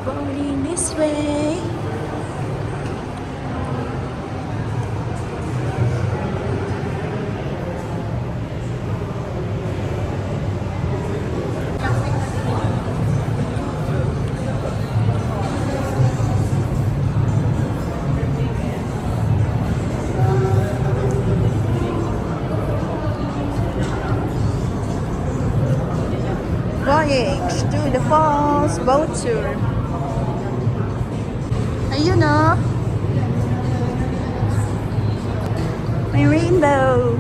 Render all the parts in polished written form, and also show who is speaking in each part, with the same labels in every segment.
Speaker 1: Going this way. Voyage to the falls boat tour. Ayun o. May rainbow.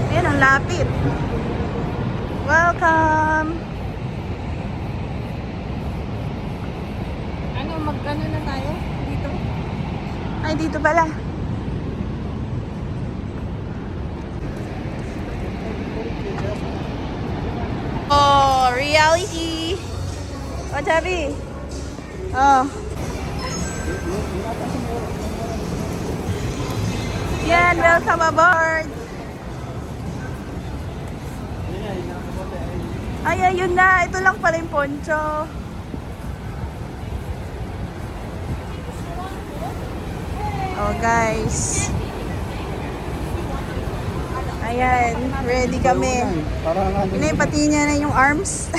Speaker 1: Ayan, ang lapit. Welcome. Magkano na tayo? Dito? Ay, dito pala. Oh, reality. Oh, Javi. Oh. Yan, welcome aboard. Ay, ayun na. Ito lang pala yung poncho. Oh, guys. Ayan, ready kami. Inay, pati niya na yung arms.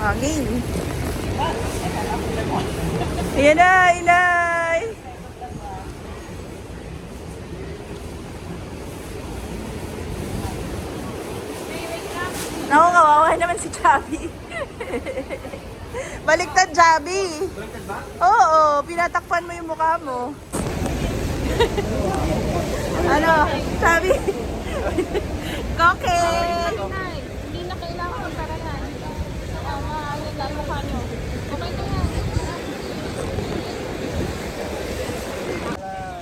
Speaker 1: Okay. Ayan na, inay. Naku, kawawa naman si Chabi. Baliktad, Jabi.
Speaker 2: Baliktad ba?
Speaker 1: Oo, pinatakpan mo yung mukha mo. Ano? Jabi? Koke!
Speaker 3: Hindi na kailangan ng paralan. Ayun lang mukha nyo. Okay na yan.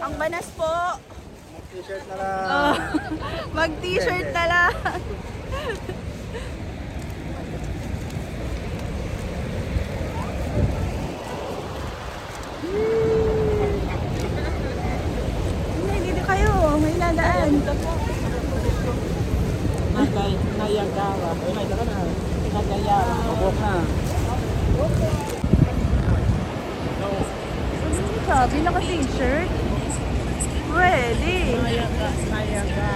Speaker 1: Ang banas po.
Speaker 2: Mag-t-shirt na lang.
Speaker 1: Oh, mag-t-shirt na lang. Hindi kayo, may nadaan.
Speaker 2: Niagara. Niagara na. Niagara. Mabok na.
Speaker 1: Sabi, naka-t-shirt. Ready.
Speaker 2: Niagara.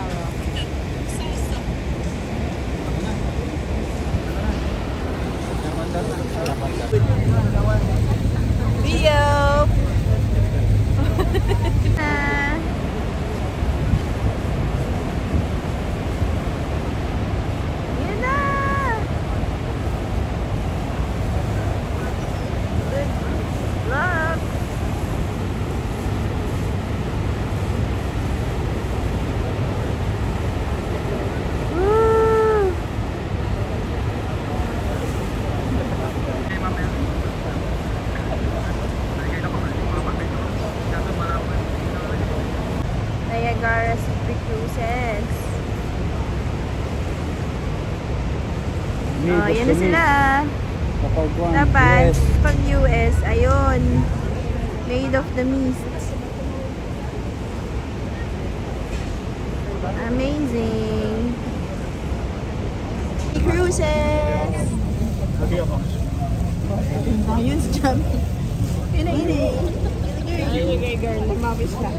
Speaker 1: Video. Yan na. Good luck. Woo. Niagara City Cruises. Oh, yan na sila. Dapat, pag US, ayun. Made of the mist. Amazing. Cruises! Ayun si Chubby. Ini.
Speaker 2: Ay, girl, lumabis ka.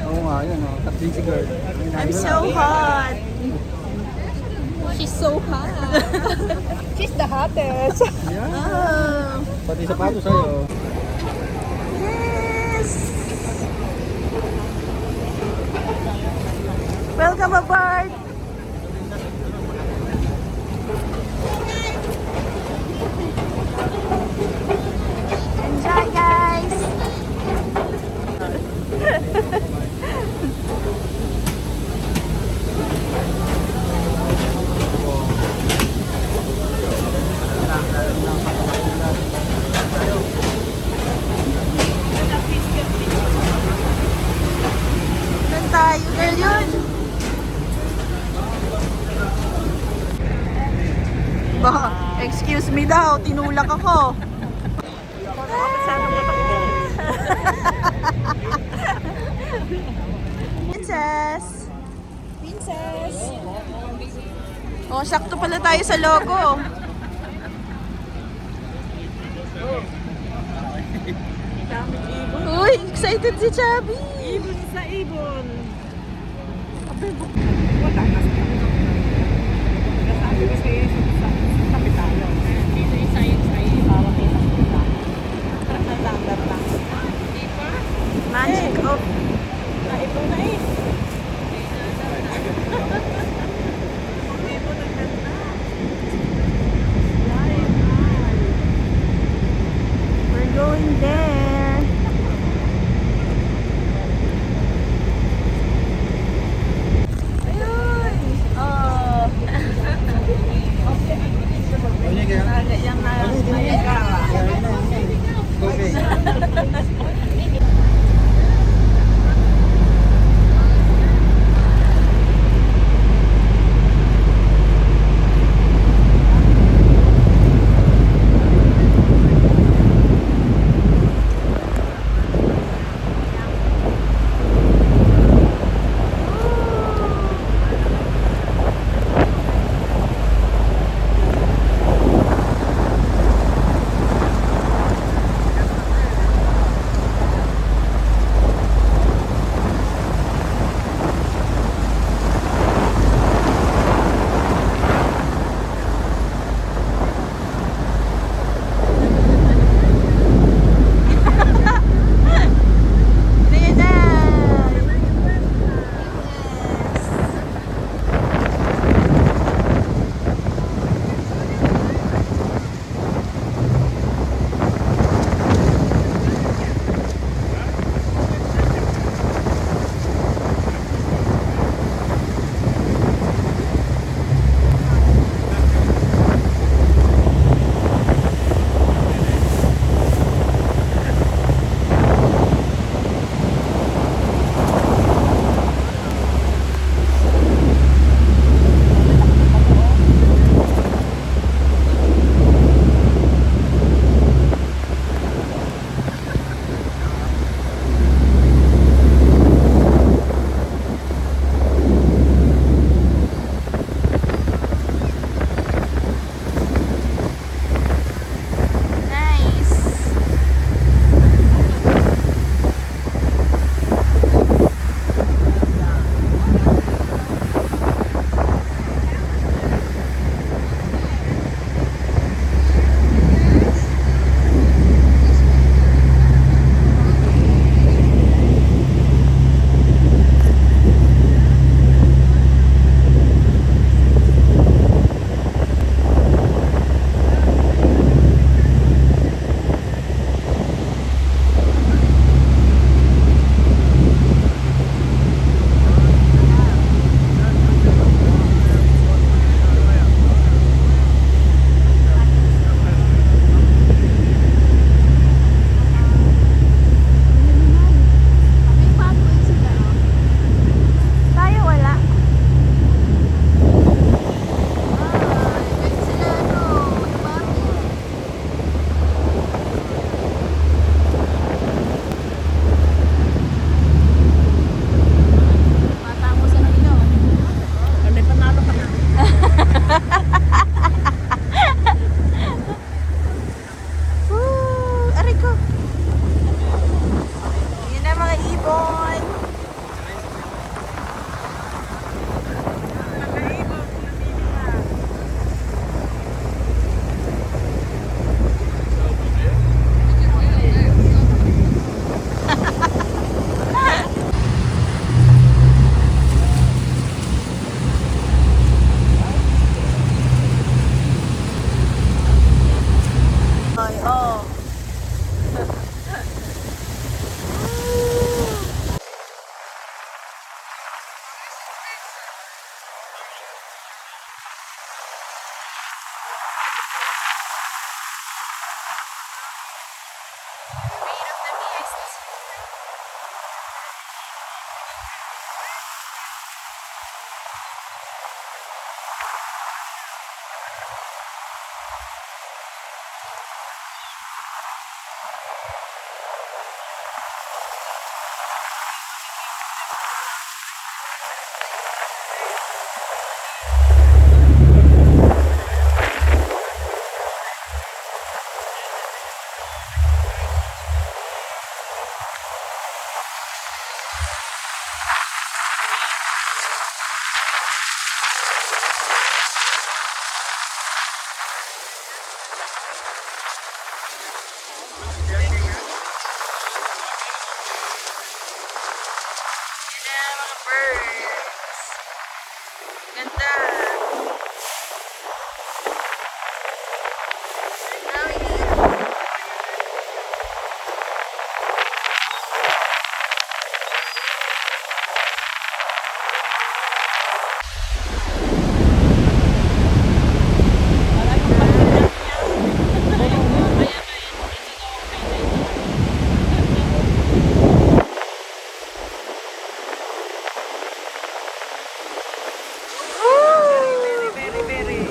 Speaker 2: Oo nga, yun o. Taksin si girl.
Speaker 1: I'm so hot.
Speaker 3: She's so hot.
Speaker 2: She's the hottest. Yeah.
Speaker 1: Oh.
Speaker 2: Pati sapatos sa'yo.
Speaker 1: Yes! Welcome aboard! Enjoy, guys! Saan tayo, girl, yun? Ba, excuse me daw, tinulak ako. Princess! Princess! Oh, sakto pala tayo sa logo. Uy, excited si Chubby!
Speaker 2: Ibon sa ibon. Nasabi ko sa'yo sa kapitalo. Dito yung science ay bawang kita. Nandandar lang.
Speaker 1: Magic of...
Speaker 2: Ito na eh.
Speaker 1: We're going there. Ayun! Oh! Yan na.
Speaker 2: Okay.
Speaker 1: Queen of the Mist. Yan na, mga birds. Ganda. Dami dito.
Speaker 2: Very, very.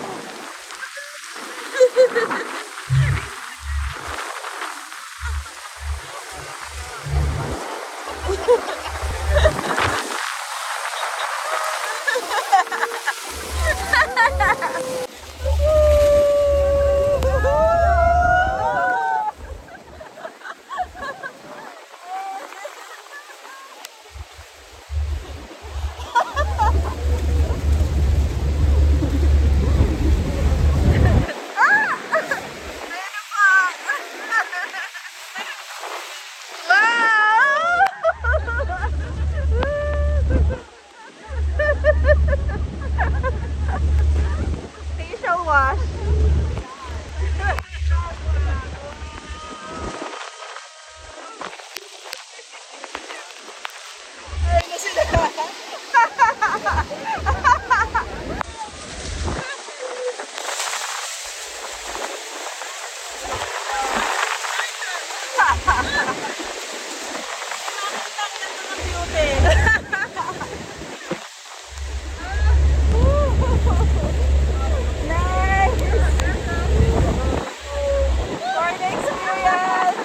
Speaker 1: Facial wash.
Speaker 2: Ay, na sila.
Speaker 1: For the experience.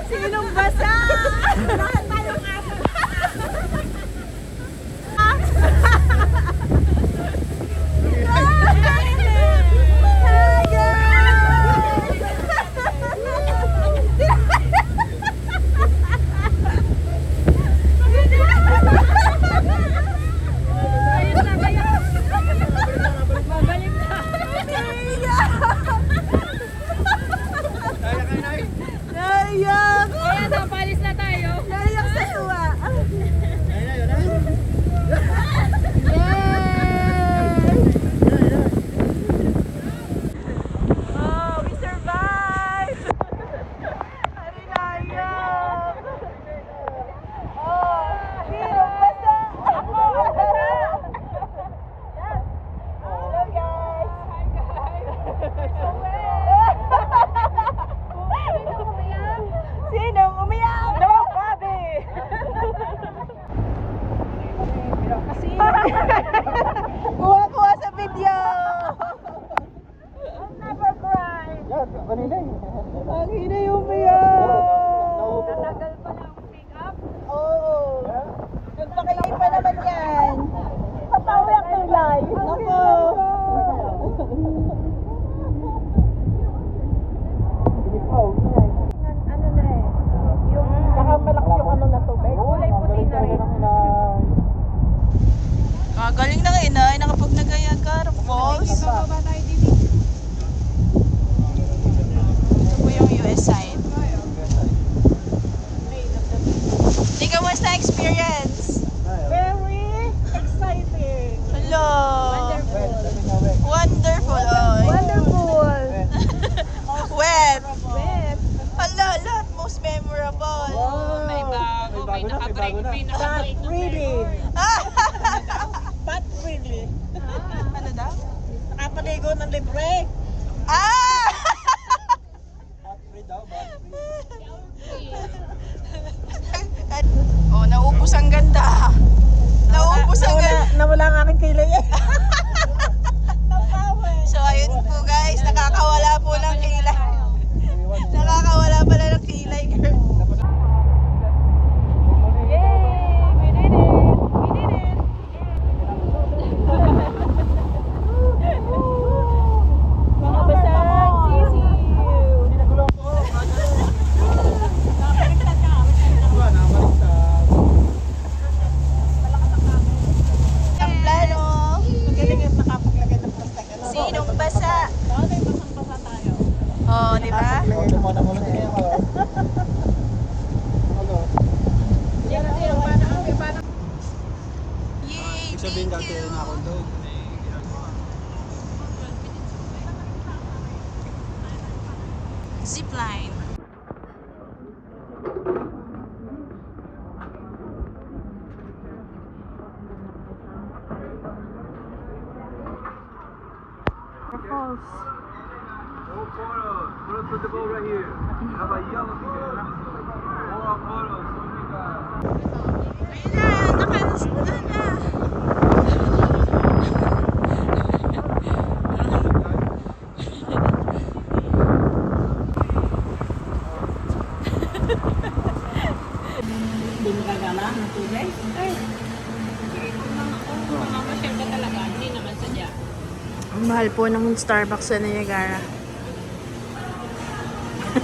Speaker 1: Sinong basa? Lahat tayong aso. Hi Naiyak!
Speaker 3: Kaya napalis na tayo.
Speaker 1: Naiyak sa tuwa. Oh, we survived! Ari naiyak! Oh, sino basa? Ako basa! Hello guys! Hi guys! So Sinong umiyak? Nobody! Kuha-kuha sa video! I'll never cry!
Speaker 2: Kanina eh.
Speaker 1: Ang hina yung umiyak!
Speaker 3: Natagal pa lang pick up.
Speaker 1: Oo! Nagpakilay pa naman yan! Papawi ang kilay! Nako!
Speaker 3: Ano na eh. Yung
Speaker 2: Saka malaki yung ano na tubig.
Speaker 3: kulay puti na rin.
Speaker 1: Falls.
Speaker 3: Bababa tayo dito.
Speaker 1: Ito po yung US side. Di ka musta experience?
Speaker 2: Very exciting.
Speaker 1: Hello! Wonderful! Oh.
Speaker 3: Wonderful.
Speaker 1: Wet!
Speaker 3: Wet.
Speaker 1: Hala, lahat most memorable.
Speaker 2: Wow.
Speaker 3: May bago. May
Speaker 2: Not really. But really.
Speaker 1: Ano daw?
Speaker 2: Nakapaligo ng libre.
Speaker 1: Ah! Oh, naubos ang ganda. Naubos ang ganda.
Speaker 2: Nawala ang aking kilay eh.
Speaker 1: So, ayun po guys, nakakawala po ng kilay. Nakakawala pala ng kilay, girl.
Speaker 3: Yay! We did it! We did it! Mga basag, sisiw!
Speaker 1: Ang plano.
Speaker 2: Magaling yung nakapaglagay ng plastic.
Speaker 1: Sinong basa?
Speaker 2: Okay, basang-basa tayo.
Speaker 1: Oh, di ba? Yay! Thank you! Zipline. Falls.
Speaker 4: More photos. Photos put the boat right here. How about yellow here? More photos. Oh my God.
Speaker 1: Ayun na, na.
Speaker 2: Hindi magagala ng tubig. Ay,
Speaker 3: Mamamasyal ka talaga, hindi naman sadya.
Speaker 1: Ang mahal po ng Starbucks sa Niagara.